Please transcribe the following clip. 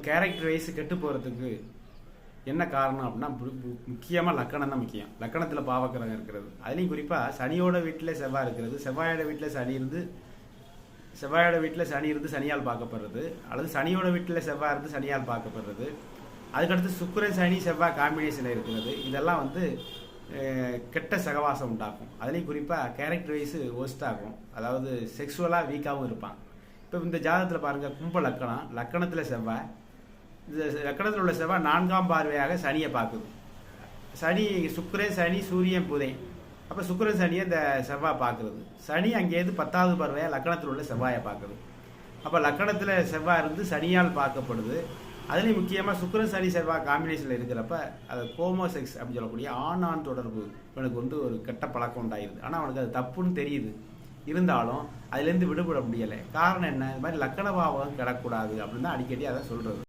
Character wise கெட்டு போகிறதுக்கு என்ன காரணம் அப்படின்னா முக்கியமாக லக்கணம் தான் முக்கியம். லக்கணத்தில் பாவக்கிரகம் இருக்கிறது, அதுலேயும் குறிப்பாக சனியோட வீட்டில் செவ்வாய் இருக்கிறது, செவ்வாயோட வீட்டில் சனி இருந்து சனியால் பார்க்கப்படுறது, அல்லது சனியோட வீட்டில் செவ்வாய் இருந்து சனியால் பார்க்கப்படுறது, அதுக்கடுத்து சுக்கிரன் சனி செவ்வாய் காம்பினேஷனில் இருக்கிறது. இதெல்லாம் கெட்ட சகவாசம் உண்டாக்கும். அதுலேயும் குறிப்பாக கேரக்டர் வைஸ் ஒஸ்ட்டாகும், அதாவது செக்ஸுவலாக வீக்காகவும் இருப்பான். இப்போ இந்த ஜாதகத்தில் பாருங்கள், கும்ப லக்கணத்தில் செவ்வாய், இந்த லக்கணத்தில் உள்ள செவ்வாய் 4ஆம் பார்வையாக சனியை பார்க்குது. சனி சுக்கிரன் சனி சூரியன் புதன், அப்போ சுக்கிரன் சனியை இந்த செவ்வாய் பார்க்குறது. சனி அங்கேருந்து 10வது பார்வையாக லக்கணத்தில் உள்ள செவ்வாயை பார்க்குது. அப்போ லக்கணத்தில் செவ்வாய் இருந்து சனியால் பார்க்கப்படுது. அதுலேயும் முக்கியமாக சுக்கிரன் சனி செவ்வாய் காம்பினேஷனில் இருக்கிறப்ப அது ஹோமோசெக்ஸ் அப்படின்னு சொல்லக்கூடிய ஆண் தொடர்பு இவனுக்கு ஒரு கெட்ட பழக்கம் உண்டாயிருது. ஆனால் அவனுக்கு அது தப்புன்னு தெரியுது, இருந்தாலும் அதுலேருந்து விடுபட முடியலை. காரணம் என்ன? இது மாதிரி லக்கண பாவம் கிடக்கூடாது அப்படின்னு தான் அடிக்கடி அதை சொல்கிறது.